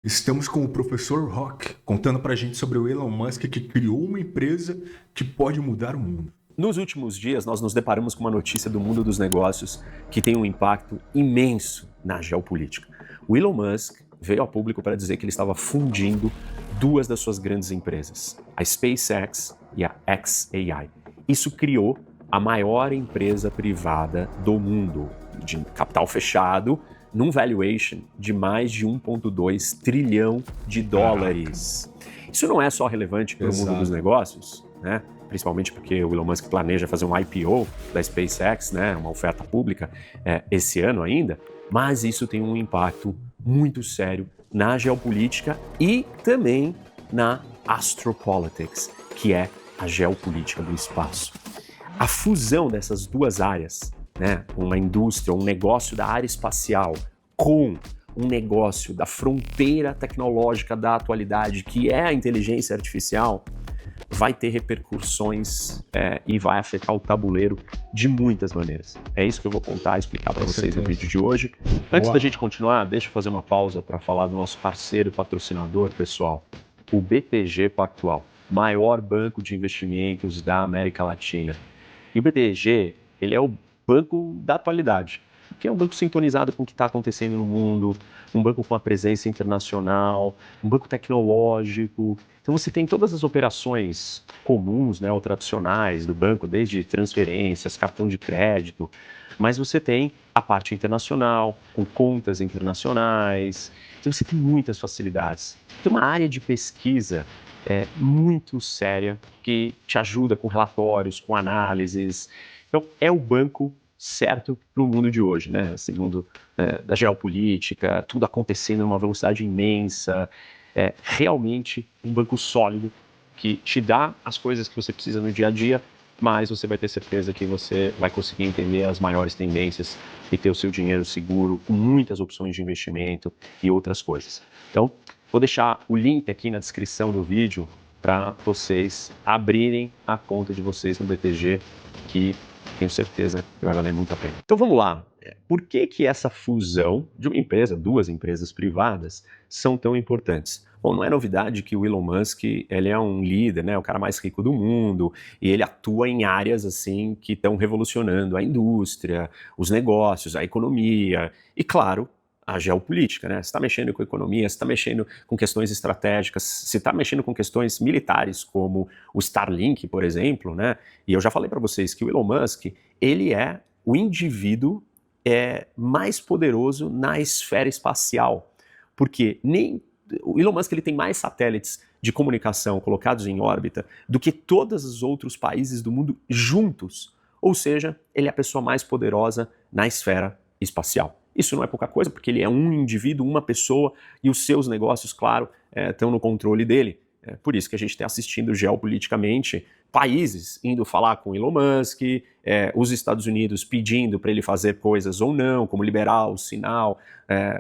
Estamos com o professor Rock, contando pra gente sobre o Elon Musk que criou uma empresa que pode mudar o mundo. Nos últimos dias, nós nos deparamos com uma notícia do mundo dos negócios que tem um impacto imenso na geopolítica. O Elon Musk veio ao público para dizer que ele estava fundindo duas das suas grandes empresas, a SpaceX e a xAI. Isso criou a maior empresa privada do mundo, de capital fechado, num valuation de mais de 1,2 trilhão de dólares. Isso não é só relevante para o mundo dos negócios, né? Principalmente porque o Elon Musk planeja fazer um IPO da SpaceX, né? Uma oferta pública esse ano ainda, mas isso tem um impacto muito sério na geopolítica e também na astropolitics, que é a geopolítica do espaço. A fusão dessas duas áreas, né, uma indústria, um negócio da área espacial com um negócio da fronteira tecnológica da atualidade, que é a inteligência artificial, vai ter repercussões e vai afetar o tabuleiro de muitas maneiras. É isso que eu vou contar e explicar para vocês no vídeo de hoje. Antes da gente continuar, deixa eu fazer uma pausa para falar do nosso parceiro e patrocinador, pessoal, o BTG Pactual, maior banco de investimentos da América Latina. E o BTG, ele é o banco da atualidade, que é um banco sintonizado com o que está acontecendo no mundo, um banco com uma presença internacional, um banco tecnológico. Então você tem todas as operações comuns, né, ou tradicionais do banco, desde transferências, cartão de crédito, mas você tem a parte internacional, com contas internacionais, então você tem muitas facilidades. Tem uma área de pesquisa muito séria que te ajuda com relatórios, com análises. Então é o banco certo para o mundo de hoje, né? Segundo da geopolítica, tudo acontecendo numa velocidade imensa, realmente um banco sólido que te dá as coisas que você precisa no dia a dia, mas você vai ter certeza que você vai conseguir entender as maiores tendências e ter o seu dinheiro seguro, com muitas opções de investimento e outras coisas. Então, vou deixar o link aqui na descrição do vídeo para vocês abrirem a conta de vocês no BTG, que tenho certeza que vai valer muito a pena. Então vamos lá. Por que essa fusão de uma empresa, duas empresas privadas, são tão importantes? Bom, não é novidade que o Elon Musk, ele é um líder, né, o cara mais rico do mundo, e ele atua em áreas assim que estão revolucionando a indústria, os negócios, a economia e, claro, a geopolítica, né? Você está mexendo com a economia, você está mexendo com questões estratégicas, você está mexendo com questões militares, como o Starlink, por exemplo, né? E eu já falei para vocês que o Elon Musk, ele é o indivíduo mais poderoso na esfera espacial, porque o Elon Musk ele tem mais satélites de comunicação colocados em órbita do que todos os outros países do mundo juntos. Ou seja, ele é a pessoa mais poderosa na esfera espacial. Isso não é pouca coisa, porque ele é um indivíduo, uma pessoa, e os seus negócios, claro, estão no controle dele. É por isso que a gente está assistindo geopoliticamente países indo falar com Elon Musk, os Estados Unidos pedindo para ele fazer coisas ou não, como liberar o sinal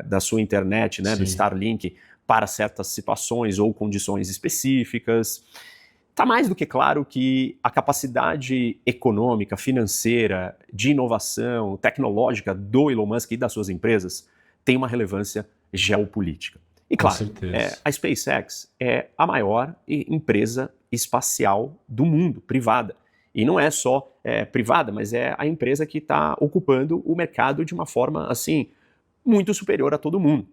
da sua internet, né, do Starlink, para certas situações ou condições específicas. Está mais do que claro que a capacidade econômica, financeira, de inovação, tecnológica do Elon Musk e das suas empresas tem uma relevância geopolítica. E claro, a SpaceX é a maior empresa espacial do mundo, privada. E não é só privada, mas é a empresa que está ocupando o mercado de uma forma assim muito superior a todo mundo.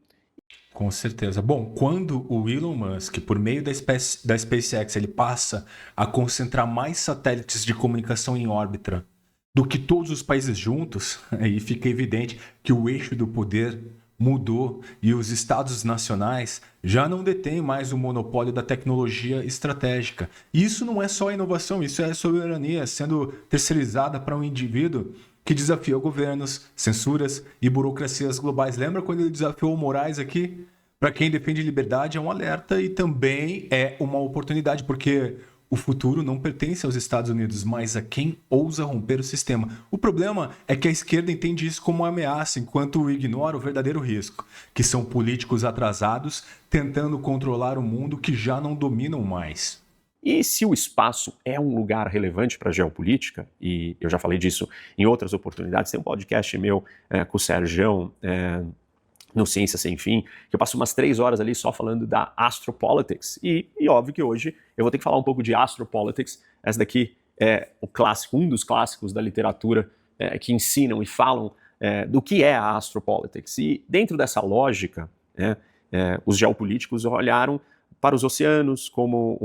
Com certeza. Bom, quando o Elon Musk, por meio da SpaceX, ele passa a concentrar mais satélites de comunicação em órbita do que todos os países juntos, aí fica evidente que o eixo do poder mudou e os estados nacionais já não detêm mais o monopólio da tecnologia estratégica. E isso não é só inovação, isso é soberania sendo terceirizada para um indivíduo que desafiou governos, censuras e burocracias globais. Lembra quando ele desafiou o Moraes aqui? Para quem defende liberdade é um alerta e também é uma oportunidade, porque o futuro não pertence aos Estados Unidos, mas a quem ousa romper o sistema. O problema é que a esquerda entende isso como uma ameaça, enquanto ignora o verdadeiro risco, que são políticos atrasados tentando controlar o mundo que já não dominam mais. E se o espaço é um lugar relevante para a geopolítica, e eu já falei disso em outras oportunidades, tem um podcast meu com o Sérgio no Ciência Sem Fim, que eu passo umas 3 horas ali só falando da astropolitics. E óbvio que hoje eu vou ter que falar um pouco de astropolitics. Essa daqui é o clássico, um dos clássicos da literatura que ensinam e falam do que é a astropolitics. E dentro dessa lógica, os geopolíticos olharam para os oceanos como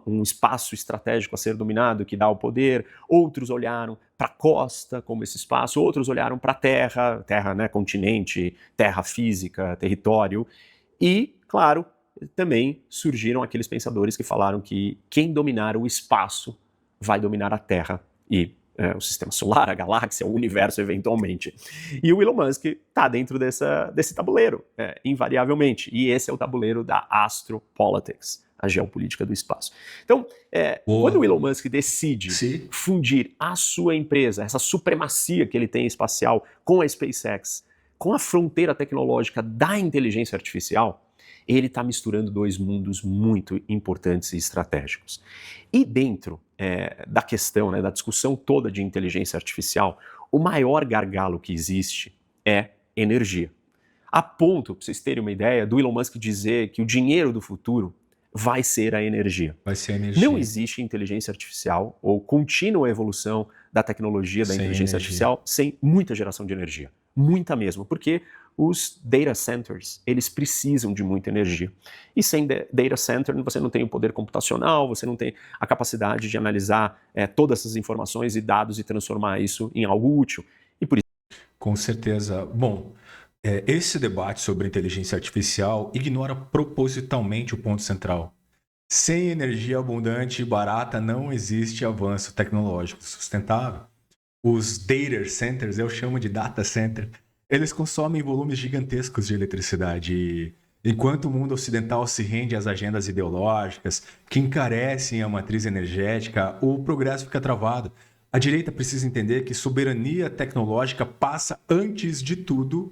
um espaço estratégico a ser dominado, que dá o poder. Outros olharam para a costa como esse espaço, outros olharam para a terra, né, continente, terra física, território. E, claro, também surgiram aqueles pensadores que falaram que quem dominar o espaço vai dominar a Terra e o sistema solar, a galáxia, o universo eventualmente. E o Elon Musk está dentro desse tabuleiro, invariavelmente. E esse é o tabuleiro da astropolitics, a geopolítica do espaço. Então, quando o Elon Musk decide fundir a sua empresa, essa supremacia que ele tem espacial com a SpaceX, com a fronteira tecnológica da inteligência artificial, ele está misturando dois mundos muito importantes e estratégicos. E dentro da questão, da discussão toda de inteligência artificial, o maior gargalo que existe é energia. A ponto, para vocês terem uma ideia, do Elon Musk dizer que o dinheiro do futuro vai ser a energia. Vai ser a energia. Não existe inteligência artificial ou contínua evolução da tecnologia da inteligência artificial sem muita geração de energia. Muita mesmo, porque os data centers, eles precisam de muita energia. E sem data center, você não tem o poder computacional, você não tem a capacidade de analisar todas essas informações e dados e transformar isso em algo útil. E por isso... Com certeza. Bom, esse debate sobre inteligência artificial ignora propositalmente o ponto central. Sem energia abundante e barata não existe avanço tecnológico sustentável. Os data centers, eu chamo de data center, eles consomem volumes gigantescos de eletricidade. E, enquanto o mundo ocidental se rende às agendas ideológicas que encarecem a matriz energética, o progresso fica travado. A direita precisa entender que soberania tecnológica passa, antes de tudo,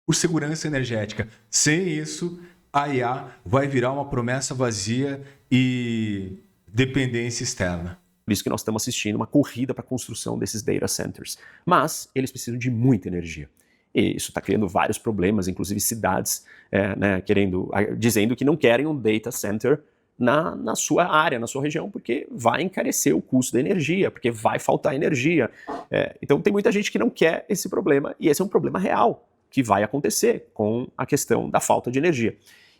por segurança energética. Sem isso, a IA vai virar uma promessa vazia e dependência externa. Por isso que nós estamos assistindo uma corrida para a construção desses data centers. Mas eles precisam de muita energia. E isso está criando vários problemas, inclusive cidades dizendo que não querem um data center na sua área, na sua região, porque vai encarecer o custo da energia, porque vai faltar energia. Então tem muita gente que não quer esse problema, e esse é um problema real que vai acontecer com a questão da falta de energia.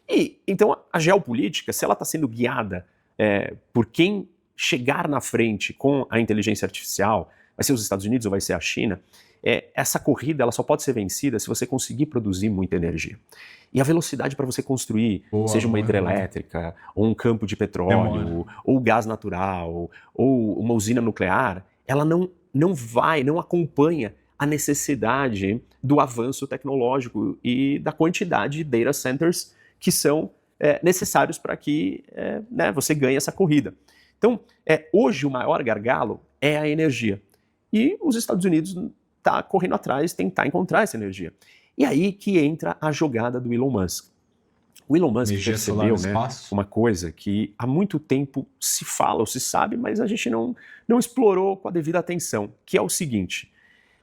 E então a geopolítica, se ela está sendo guiada por quem chegar na frente com a inteligência artificial, vai ser os Estados Unidos ou vai ser a China, essa corrida ela só pode ser vencida se você conseguir produzir muita energia. E a velocidade para você construir, seja uma hidrelétrica, ou um campo de petróleo, ou gás natural, ou uma usina nuclear, ela não acompanha a necessidade do avanço tecnológico e da quantidade de data centers que são necessários para que você ganhe essa corrida. Então, hoje o maior gargalo é a energia. E os Estados Unidos está correndo atrás, tentar encontrar essa energia. E aí que entra a jogada do Elon Musk. O Elon Musk percebeu uma coisa que há muito tempo se fala ou se sabe, mas a gente não explorou com a devida atenção, que é o seguinte: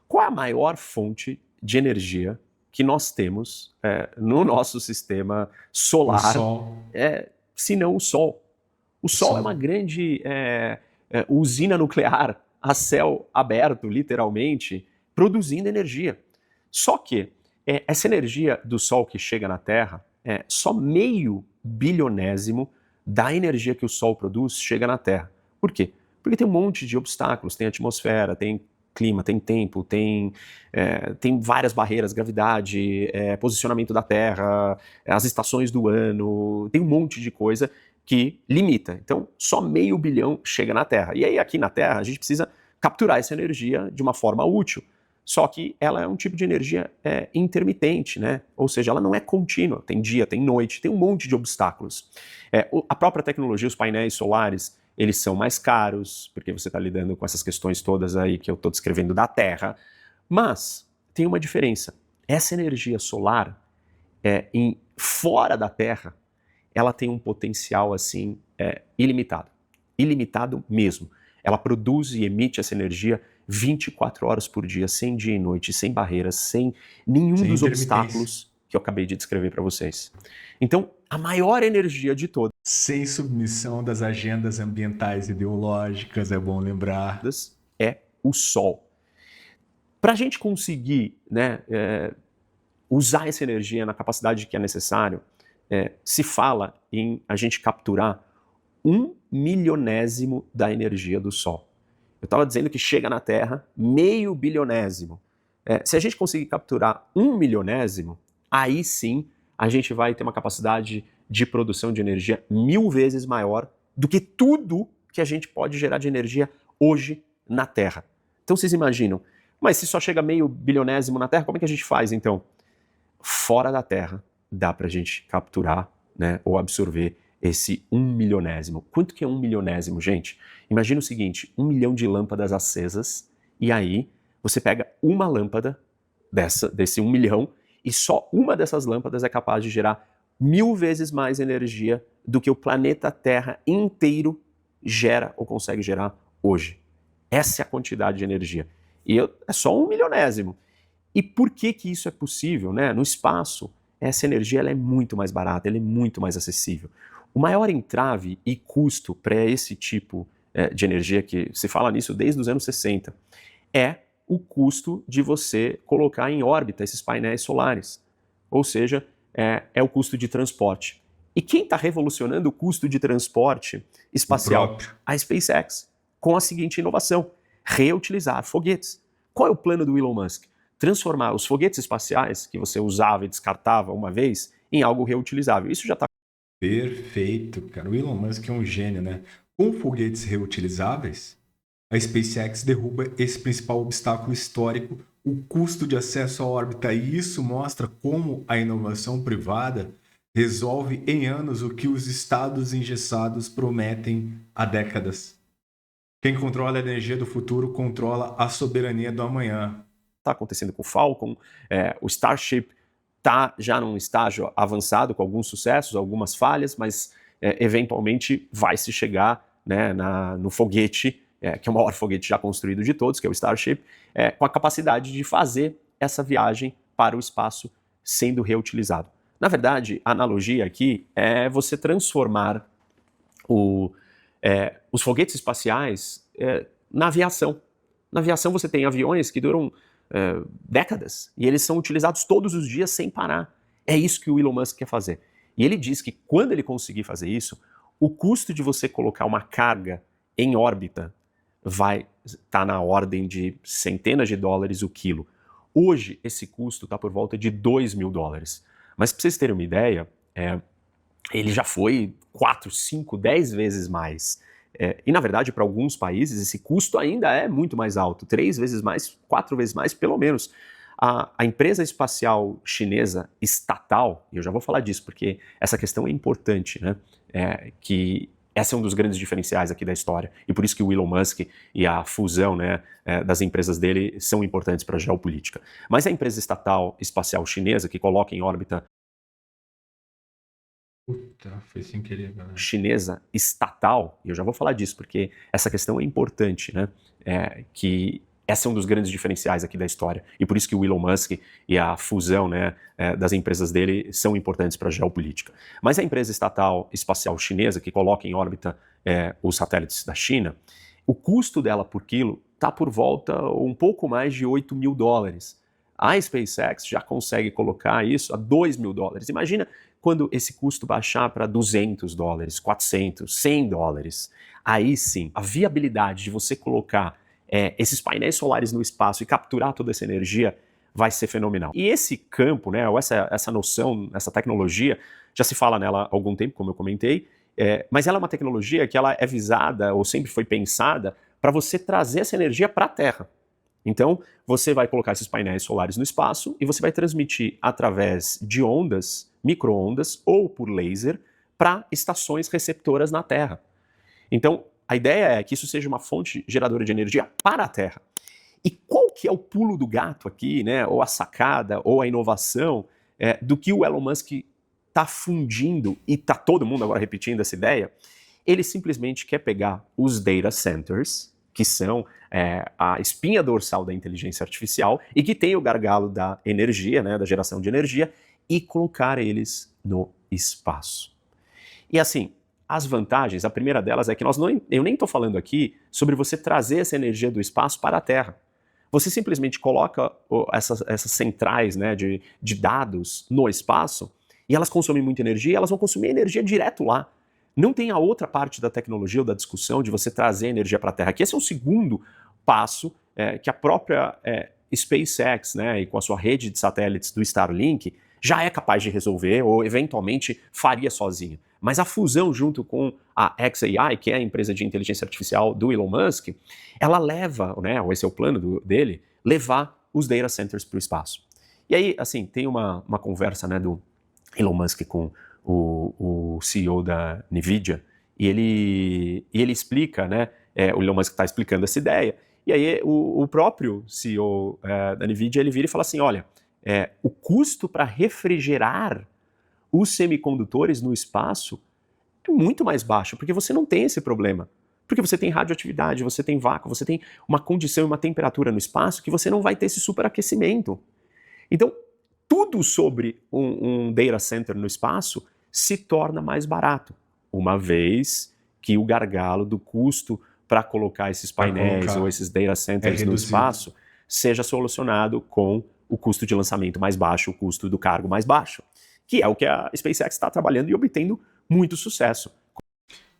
qual é a maior fonte de energia que nós temos no nosso sistema solar, se não o Sol? O Sol é uma grande usina nuclear a céu aberto, literalmente, produzindo energia. Só que essa energia do Sol que chega na Terra, só meio bilionésimo da energia que o Sol produz chega na Terra. Por quê? Porque tem um monte de obstáculos, tem atmosfera, tem clima, tem tempo, tem várias barreiras, gravidade, posicionamento da Terra, as estações do ano, tem um monte de coisa que limita. Então, só meio bilhão chega na Terra. E aí, aqui na Terra, a gente precisa capturar essa energia de uma forma útil. Só que ela é um tipo de energia intermitente, né? Ou seja, ela não é contínua. Tem dia, tem noite, tem um monte de obstáculos. A própria tecnologia, os painéis solares, eles são mais caros, porque você está lidando com essas questões todas aí que eu estou descrevendo da Terra. Mas tem uma diferença. Essa energia solar, fora da Terra, ela tem um potencial assim ilimitado. Ilimitado mesmo. Ela produz e emite essa energia 24 horas por dia, sem dia e noite, sem barreiras, sem nenhum dos obstáculos que eu acabei de descrever para vocês. Então, a maior energia de todas Sem submissão das agendas ambientais ideológicas, é bom lembrar. é o Sol. Para a gente conseguir, né, usar essa energia na capacidade que é necessário, se fala em a gente capturar 1/1000º da energia do Sol. Eu estava dizendo que chega na Terra meio bilionésimo. Se a gente conseguir capturar 1/1000º, aí sim a gente vai ter uma capacidade de produção de energia 1000 vezes maior do que tudo que a gente pode gerar de energia hoje na Terra. Então vocês imaginam, mas se só chega meio bilionésimo na Terra, como é que a gente faz então? Fora da Terra dá para a gente capturar, né, ou absorver esse 1/1000º. Quanto que é 1/1000º, gente? Imagina o seguinte, 1 milhão de lâmpadas acesas, e aí você pega uma lâmpada desse 1 milhão, e só uma dessas lâmpadas é capaz de gerar 1000 vezes mais energia do que o planeta Terra inteiro gera ou consegue gerar hoje. Essa é a quantidade de energia. E é só 1/1000º. E por que que isso é possível, né? No espaço, essa energia ela é muito mais barata, ela é muito mais acessível. O maior entrave e custo para esse tipo de energia, que se fala nisso desde os anos 60, é o custo de você colocar em órbita esses painéis solares. Ou seja, é o custo de transporte. E quem está revolucionando o custo de transporte espacial? A SpaceX, com a seguinte inovação: reutilizar foguetes. Qual é o plano do Elon Musk? Transformar os foguetes espaciais que você usava e descartava uma vez em algo reutilizável. Isso já está... Perfeito, cara. O Elon Musk é um gênio, né? Com foguetes reutilizáveis, a SpaceX derruba esse principal obstáculo histórico, o custo de acesso à órbita. E isso mostra como a inovação privada resolve em anos o que os estados engessados prometem há décadas. Quem controla a energia do futuro controla a soberania do amanhã. Está acontecendo com o Falcon, o Starship está já num estágio avançado, com alguns sucessos, algumas falhas, mas eventualmente vai se chegar, né, no foguete, que é o maior foguete já construído de todos, que é o Starship, com a capacidade de fazer essa viagem para o espaço sendo reutilizado. Na verdade, a analogia aqui é você transformar os foguetes espaciais na aviação. Na aviação você tem aviões que duram décadas e eles são utilizados todos os dias sem parar. É isso que o Elon Musk quer fazer. E ele diz que quando ele conseguir fazer isso, o custo de você colocar uma carga em órbita vai estar na ordem de centenas de dólares o quilo. Hoje, esse custo está por volta de $2.000. Mas para vocês terem uma ideia, ele já foi 4, 5, 10 vezes mais. E na verdade, para alguns países, esse custo ainda é muito mais alto, 3 vezes mais, 4 vezes mais, pelo menos. A empresa espacial chinesa estatal, e eu já vou falar disso porque essa questão é importante, né? Que esse é um dos grandes diferenciais aqui da história, e por isso que o Elon Musk e a fusão, né, das empresas dele são importantes para a geopolítica. Mas a empresa estatal espacial chinesa, que coloca em órbita... Puta, foi sem querer, galera. Chinesa estatal, e eu já vou falar disso porque essa questão é importante, né? Que esse é um dos grandes diferenciais aqui da história, e por isso que o Elon Musk e a fusão, né, das empresas dele são importantes para a geopolítica. Mas a empresa estatal espacial chinesa, que coloca em órbita os satélites da China, o custo dela por quilo está por volta um pouco mais de $8.000. A SpaceX já consegue colocar isso a $2.000. Imagina quando esse custo baixar para $200, $400, $100. Aí sim, a viabilidade de você colocar esses painéis solares no espaço e capturar toda essa energia vai ser fenomenal. E esse campo, né, ou essa noção, essa tecnologia, já se fala nela há algum tempo, como eu comentei, mas ela é uma tecnologia que ela é visada, ou sempre foi pensada, para você trazer essa energia para a Terra. Então, você vai colocar esses painéis solares no espaço e você vai transmitir através de ondas, micro-ondas ou por laser, para estações receptoras na Terra. Então, a ideia é que isso seja uma fonte geradora de energia para a Terra. E qual que é o pulo do gato aqui, né? Ou a sacada, ou a inovação do que o Elon Musk está fundindo, e está todo mundo agora repetindo essa ideia? Ele simplesmente quer pegar os data centers, que são a espinha dorsal da inteligência artificial e que tem o gargalo da energia, né, da geração de energia, e colocar eles no espaço. E assim, as vantagens, a primeira delas é que eu nem estou falando aqui sobre você trazer essa energia do espaço para a Terra. Você simplesmente coloca essas centrais, né, de dados no espaço e elas consomem muita energia e elas vão consumir energia direto lá. Não tem a outra parte da tecnologia ou da discussão de você trazer energia para a Terra. Que esse é um segundo passo que a própria SpaceX, né, e com a sua rede de satélites do Starlink, já é capaz de resolver ou eventualmente faria sozinha. Mas a fusão junto com a xAI, que é a empresa de inteligência artificial do Elon Musk, ela leva, né, ou esse é o plano dele, levar os data centers para o espaço. E aí, assim, tem uma conversa, né, do Elon Musk com o CEO da NVIDIA, e ele explica, né, o Elon Musk está explicando essa ideia, e aí o próprio CEO da NVIDIA, ele vira e fala assim, olha, o custo para refrigerar os semicondutores no espaço é muito mais baixo, porque você não tem esse problema. Porque você tem radioatividade, você tem vácuo, você tem uma condição e uma temperatura no espaço que você não vai ter esse superaquecimento. Então, tudo sobre um data center no espaço se torna mais barato, uma vez que o gargalo do custo para colocar esses painéis ou esses data centers no espaço seja solucionado com o custo de lançamento mais baixo, o custo do cargo mais baixo, que é o que a SpaceX está trabalhando e obtendo muito sucesso.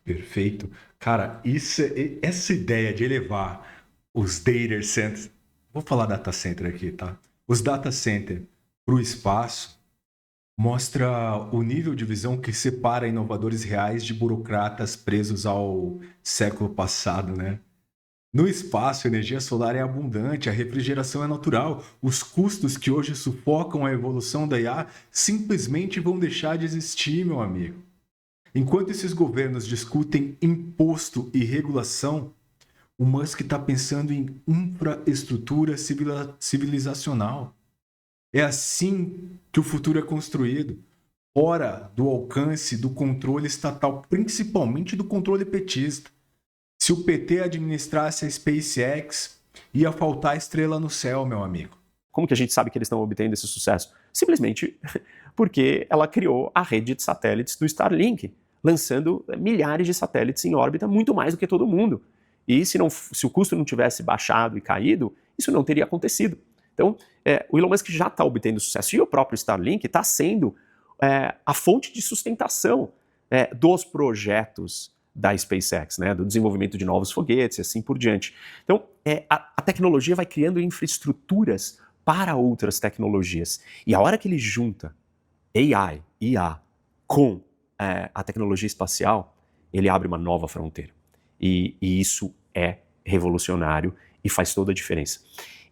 Perfeito. Cara, essa ideia de elevar os data centers, vou falar data center aqui, tá? Os data centers para o espaço mostra o nível de visão que separa inovadores reais de burocratas presos ao século passado, né? No espaço, a energia solar é abundante, a refrigeração é natural. Os custos que hoje sufocam a evolução da IA simplesmente vão deixar de existir, meu amigo. Enquanto esses governos discutem imposto e regulação, o Musk está pensando em infraestrutura civilizacional. É assim que o futuro é construído, fora do alcance do controle estatal, principalmente do controle petista. Se o PT administrasse a SpaceX, ia faltar estrela no céu, meu amigo. Como que a gente sabe que eles estão obtendo esse sucesso? Simplesmente porque ela criou a rede de satélites do Starlink, lançando milhares de satélites em órbita, muito mais do que todo mundo. E se o custo não tivesse baixado e caído, isso não teria acontecido. Então, o Elon Musk já está obtendo sucesso, e o próprio Starlink está sendo a fonte de sustentação dos projetos da SpaceX, né, do desenvolvimento de novos foguetes e assim por diante. Então, a tecnologia vai criando infraestruturas para outras tecnologias. E a hora que ele junta AI, IA, com a tecnologia espacial, ele abre uma nova fronteira. E isso é revolucionário e faz toda a diferença.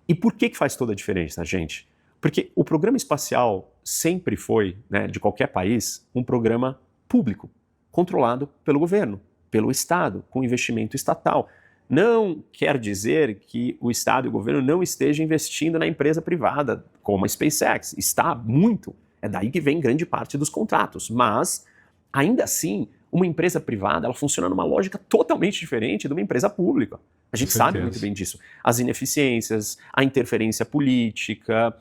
E por que faz toda a diferença, gente? Porque o programa espacial sempre foi, né, de qualquer país, um programa público, controlado pelo governo, pelo Estado, com investimento estatal. Não quer dizer que o Estado e o governo não estejam investindo na empresa privada, como a SpaceX. Está muito. É daí que vem grande parte dos contratos. Mas, ainda assim, uma empresa privada ela funciona numa lógica totalmente diferente de uma empresa pública. A gente sabe muito bem disso. As ineficiências, a interferência política,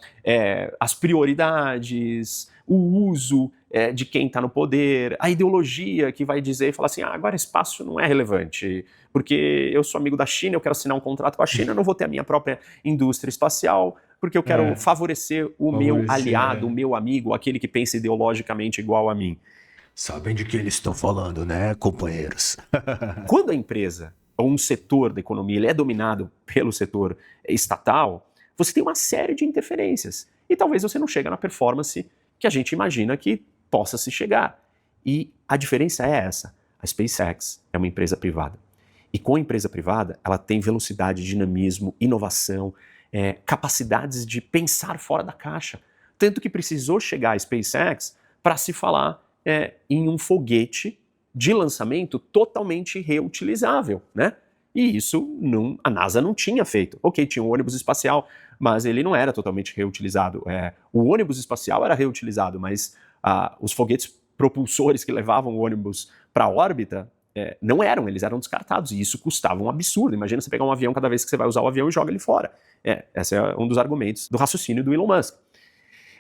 as prioridades, o uso de quem está no poder, a ideologia que vai dizer e falar assim, agora espaço não é relevante, porque eu sou amigo da China, eu quero assinar um contrato com a China, eu não vou ter a minha própria indústria espacial, porque eu quero favorecer o meu aliado, o meu amigo, aquele que pensa ideologicamente igual a mim. Sabem de que eles estão falando, né, companheiros? Quando a empresa ou um setor da economia ele é dominado pelo setor estatal, você tem uma série de interferências. E talvez você não chegue na performance que a gente imagina que possa se chegar. E a diferença é essa. A SpaceX é uma empresa privada. E com a empresa privada, ela tem velocidade, dinamismo, inovação, capacidades de pensar fora da caixa. Tanto que precisou chegar a SpaceX para se falar em um foguete de lançamento totalmente reutilizável, né? E isso a NASA não tinha feito. Ok, tinha um ônibus espacial, mas ele não era totalmente reutilizado. O ônibus espacial era reutilizado, mas os foguetes propulsores que levavam o ônibus para a órbita não eram, eles eram descartados, e isso custava um absurdo. Imagina você pegar um avião cada vez que você vai usar o avião e joga ele fora. Esse é um dos argumentos do raciocínio do Elon Musk.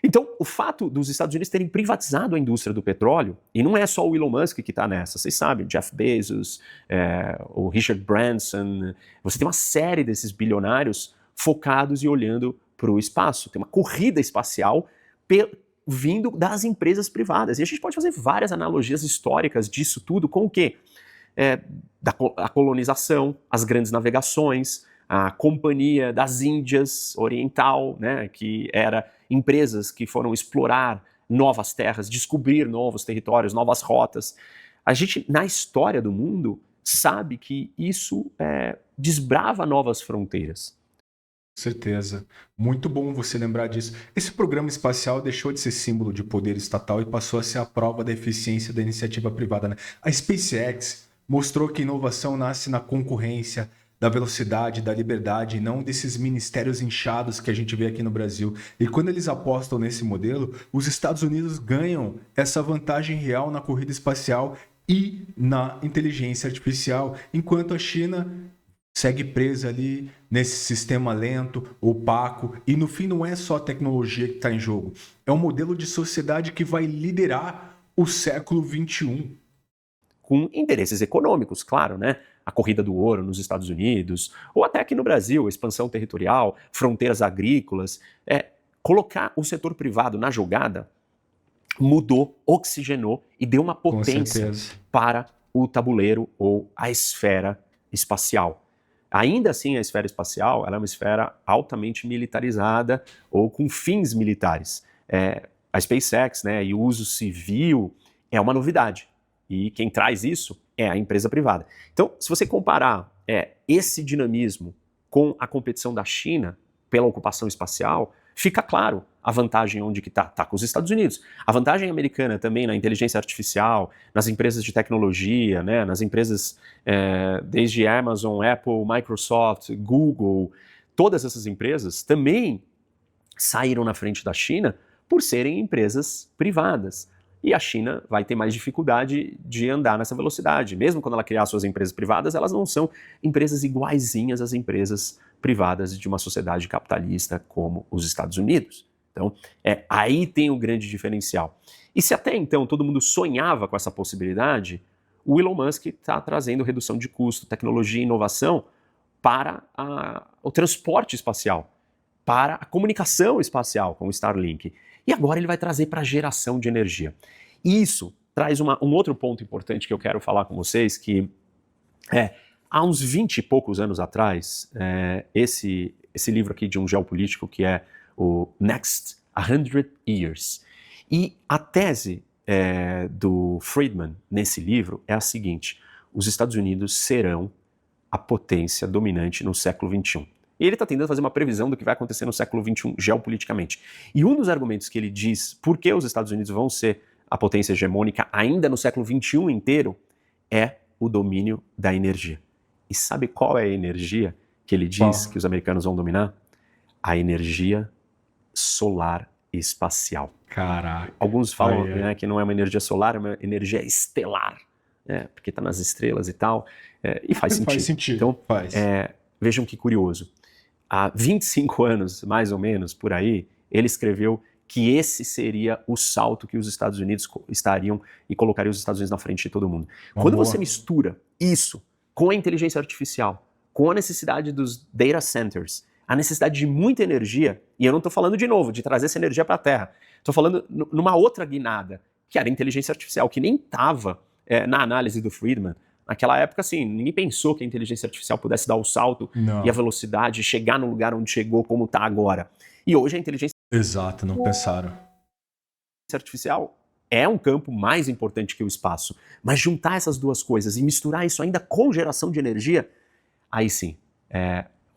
Então, o fato dos Estados Unidos terem privatizado a indústria do petróleo, e não é só o Elon Musk que está nessa, vocês sabem, o Jeff Bezos, o Richard Branson, você tem uma série desses bilionários focados e olhando para o espaço. Tem uma corrida espacial vindo das empresas privadas. E a gente pode fazer várias analogias históricas disso tudo com o quê? A colonização, as grandes navegações, a Companhia das Índias Oriental, né, que era empresas que foram explorar novas terras, descobrir novos territórios, novas rotas. A gente, na história do mundo, sabe que isso desbrava novas fronteiras. Certeza. Muito bom você lembrar disso. Esse programa espacial deixou de ser símbolo de poder estatal e passou a ser a prova da eficiência da iniciativa privada, né? A SpaceX mostrou que inovação nasce na concorrência, da velocidade, da liberdade, e não desses ministérios inchados que a gente vê aqui no Brasil. E quando eles apostam nesse modelo, os Estados Unidos ganham essa vantagem real na corrida espacial e na inteligência artificial, enquanto a China segue presa ali nesse sistema lento, opaco, e no fim não é só a tecnologia que está em jogo, é um modelo de sociedade que vai liderar o século XXI. Com interesses econômicos, claro, né? A corrida do ouro nos Estados Unidos, ou até aqui no Brasil, a expansão territorial, fronteiras agrícolas. Colocar o setor privado na jogada mudou, oxigenou e deu uma potência para o tabuleiro ou a esfera espacial. Ainda assim, a esfera espacial ela é uma esfera altamente militarizada ou com fins militares. A SpaceX, né, e o uso civil é uma novidade. E quem traz isso é a empresa privada. Então, se você comparar esse dinamismo com a competição da China pela ocupação espacial, fica claro a vantagem onde que está com os Estados Unidos. A vantagem americana também na inteligência artificial, nas empresas de tecnologia, né, nas empresas desde Amazon, Apple, Microsoft, Google, todas essas empresas também saíram na frente da China por serem empresas privadas. E a China vai ter mais dificuldade de andar nessa velocidade. Mesmo quando ela criar suas empresas privadas, elas não são empresas iguaizinhas às empresas privadas de uma sociedade capitalista como os Estados Unidos. Então, aí tem o grande diferencial. E se até então todo mundo sonhava com essa possibilidade, o Elon Musk está trazendo redução de custo, tecnologia e inovação para o transporte espacial, para a comunicação espacial com o Starlink. E agora ele vai trazer para a geração de energia. E isso traz um outro ponto importante que eu quero falar com vocês, que há uns 20 e poucos anos atrás, esse livro aqui de um geopolítico que é o Next 100 Years. E a tese do Friedman nesse livro é a seguinte: os Estados Unidos serão a potência dominante no século XXI. E ele está tentando fazer uma previsão do que vai acontecer no século XXI geopoliticamente. E um dos argumentos que ele diz por que os Estados Unidos vão ser a potência hegemônica ainda no século XXI inteiro é o domínio da energia. E sabe qual é a energia que ele diz que os americanos vão dominar? A energia solar e espacial. Caraca. Alguns falam que não é uma energia solar, é uma energia estelar, porque está nas estrelas e tal. E faz sentido. Faz sentido. Então, faz. Vejam que curioso. Há 25 anos, mais ou menos, por aí, ele escreveu que esse seria o salto que os Estados Unidos estariam e colocaria os Estados Unidos na frente de todo mundo. Quando você mistura isso com a inteligência artificial, com a necessidade dos data centers, a necessidade de muita energia, e eu não estou falando de novo de trazer essa energia para a Terra, estou falando numa outra guinada, que era a inteligência artificial, que nem estava na análise do Friedman. Naquela época, assim, ninguém pensou que a inteligência artificial pudesse dar o salto e a velocidade, chegar no lugar onde chegou, como está agora. E hoje a inteligência não pensaram. artificial é um campo mais importante que o espaço. Mas juntar essas duas coisas e misturar isso ainda com geração de energia, aí sim,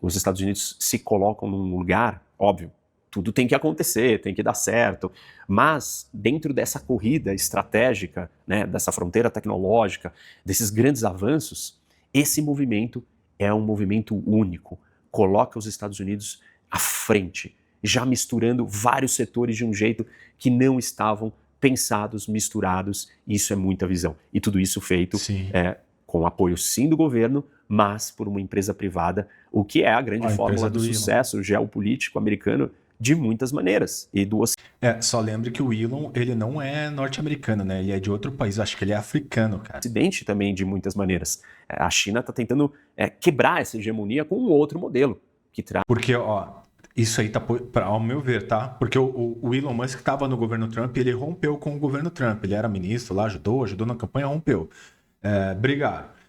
os Estados Unidos se colocam num lugar, óbvio, tudo tem que acontecer, tem que dar certo, mas dentro dessa corrida estratégica, né, dessa fronteira tecnológica, desses grandes avanços, esse movimento é um movimento único, coloca os Estados Unidos à frente, já misturando vários setores de um jeito que não estavam pensados, misturados, e isso é muita visão. E tudo isso feito com apoio sim do governo, mas por uma empresa privada, o que é a grande fórmula do sucesso geopolítico americano de muitas maneiras. E do Só lembre que o Elon, ele não é norte-americano, né? Ele é de outro país, acho que ele é africano, cara. Ocidente também, de muitas maneiras. A China está tentando quebrar essa hegemonia com um outro modelo que traz. Porque, ó, isso aí tá, ao meu ver, tá? Porque o Elon Musk estava no governo Trump e ele rompeu com o governo Trump. Ele era ministro lá, ajudou na campanha, rompeu. Brigaram.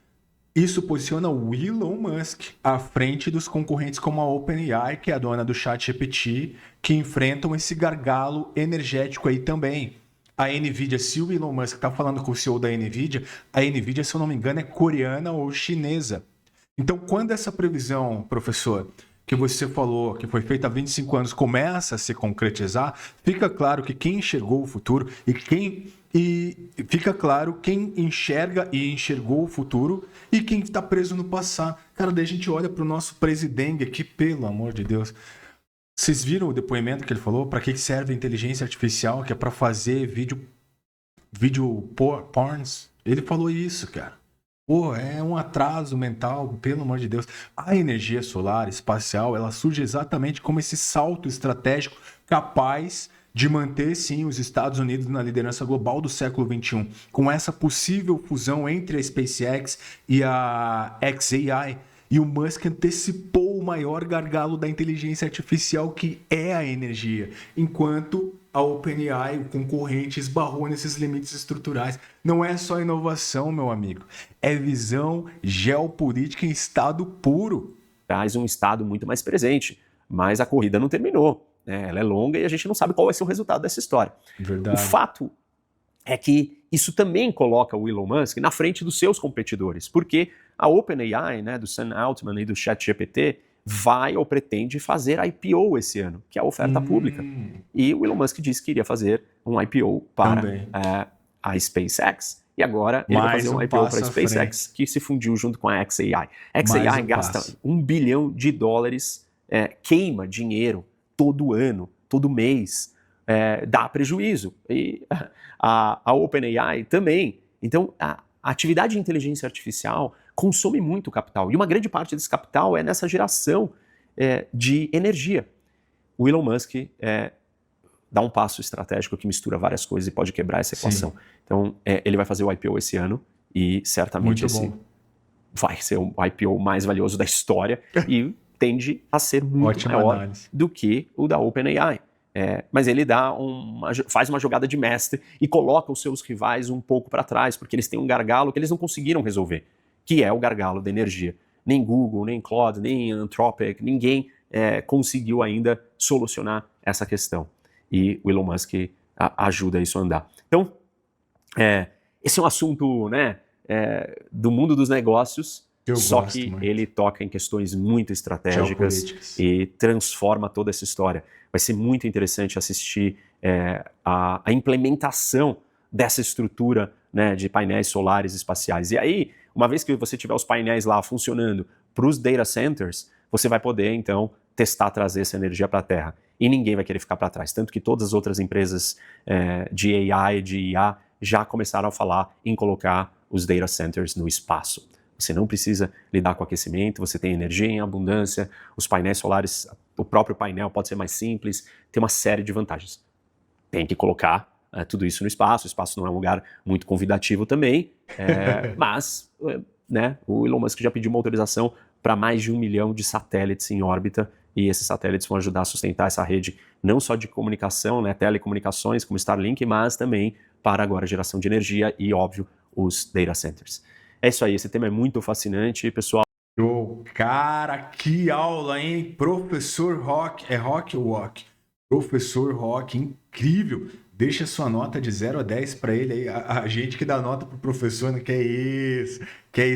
Isso posiciona o Elon Musk à frente dos concorrentes como a OpenAI, que é a dona do ChatGPT, que enfrentam esse gargalo energético aí também. A NVIDIA, se o Elon Musk está falando com o CEO da NVIDIA, a NVIDIA, se eu não me engano, é coreana ou chinesa. Então, quando essa previsão, professor, que você falou, que foi feita há 25 anos, começa a se concretizar, fica claro que quem enxergou o futuro e fica claro quem enxerga e enxergou o futuro e quem está preso no passado. Cara, daí a gente olha para o nosso presidente aqui, pelo amor de Deus. Vocês viram o depoimento que ele falou? Para que serve a inteligência artificial? Que é para fazer vídeo porns? Ele falou isso, cara. Pô, é um atraso mental, pelo amor de Deus. A energia solar, espacial, ela surge exatamente como esse salto estratégico capaz de manter, sim, os Estados Unidos na liderança global do século XXI. Com essa possível fusão entre a SpaceX e a xAI. E o Musk antecipou o maior gargalo da inteligência artificial, que é a energia. Enquanto a OpenAI, o concorrente, esbarrou nesses limites estruturais. Não é só inovação, meu amigo. É visão geopolítica em estado puro. Traz um estado muito mais presente, mas a corrida não terminou. Ela é longa e a gente não sabe qual vai ser o resultado dessa história. Verdade. O fato é que isso também coloca o Elon Musk na frente dos seus competidores, porque a OpenAI, né, do Sam Altman e do ChatGPT, vai ou pretende fazer IPO esse ano, que é a oferta pública. E o Elon Musk disse que iria fazer um IPO para a SpaceX. E agora ele vai fazer um IPO para a SpaceX, que se fundiu junto com a xAI. A xAI gasta $1 bilhão, queima dinheiro todo ano, todo mês, dá prejuízo. E a OpenAI também. Então, a atividade de inteligência artificial consome muito capital. E uma grande parte desse capital é nessa geração de energia. O Elon Musk dá um passo estratégico que mistura várias coisas e pode quebrar essa equação. Sim. Então, ele vai fazer o IPO esse ano e certamente esse vai ser o IPO mais valioso da história e tende a ser muito maior do que o da OpenAI. Mas ele faz uma jogada de mestre e coloca os seus rivais um pouco para trás, porque eles têm um gargalo que eles não conseguiram resolver, que é o gargalo da energia. Nem Google, nem Claude, nem Anthropic, ninguém conseguiu ainda solucionar essa questão. E o Elon Musk ajuda isso a andar. Então, esse é um assunto, né, do mundo dos negócios, só que muito. Ele toca em questões muito estratégicas e transforma toda essa história. Vai ser muito interessante assistir a implementação dessa estrutura, né, de painéis solares espaciais. E aí, uma vez que você tiver os painéis lá funcionando para os data centers, você vai poder, então, testar, trazer essa energia para a Terra. E ninguém vai querer ficar para trás. Tanto que todas as outras empresas de AI, de IA, já começaram a falar em colocar os data centers no espaço. Você não precisa lidar com aquecimento, você tem energia em abundância, os painéis solares, o próprio painel pode ser mais simples, tem uma série de vantagens. Tem que colocar tudo isso no espaço, o espaço não é um lugar muito convidativo também, mas né, o Elon Musk já pediu uma autorização para mais de 1 milhão de satélites em órbita, e esses satélites vão ajudar a sustentar essa rede, não só de comunicação, né, telecomunicações como Starlink, mas também para agora a geração de energia e, óbvio, os data centers. É isso aí, esse tema é muito fascinante, pessoal. Cara, que aula, hein? Professor Rock, é Rock ou Walk? Professor Rock, incrível. Deixa sua nota de 0 a 10 para ele aí. A gente que dá nota pro professor, né? Que é isso.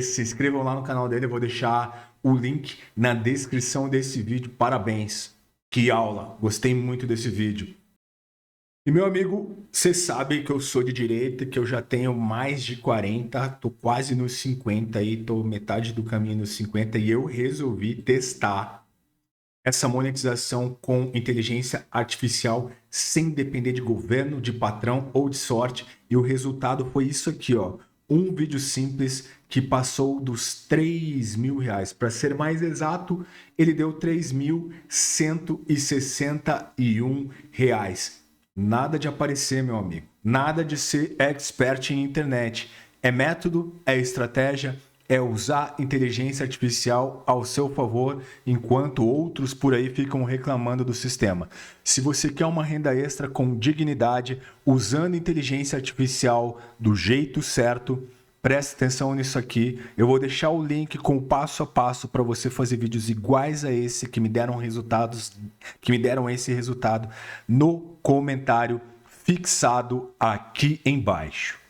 Se inscrevam lá no canal dele, eu vou deixar o link na descrição desse vídeo. Parabéns. Que aula. Gostei muito desse vídeo. E, meu amigo, você sabe que eu sou de direita, que eu já tenho mais de 40, tô quase nos 50 aí, tô metade do caminho nos 50 e eu resolvi testar essa monetização com inteligência artificial sem depender de governo, de patrão ou de sorte. E o resultado foi isso aqui, ó. um vídeo simples que passou dos R$ 3.000. Para ser mais exato, ele deu R$ 3.161. Nada de aparecer, meu amigo. Nada de ser expert em internet. É método, é estratégia, é usar inteligência artificial ao seu favor, enquanto outros por aí ficam reclamando do sistema. Se você quer uma renda extra com dignidade, usando inteligência artificial do jeito certo, preste atenção nisso aqui. Eu vou deixar o link com o passo a passo para você fazer vídeos iguais a esse que me deram esse resultado no comentário fixado aqui embaixo.